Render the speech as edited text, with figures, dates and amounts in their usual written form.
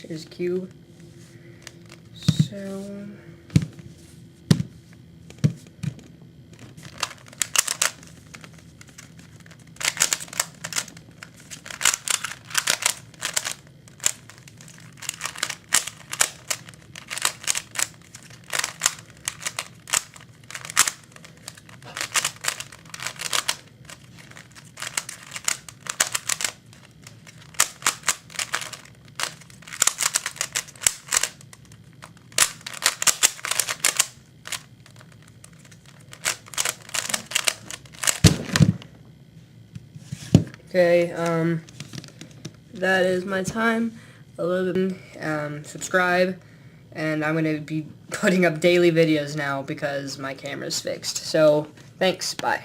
Here's cube. So okay, that is my time. A little bit, subscribe, and I'm going to be putting up daily videos now because my camera's fixed. So, thanks, bye.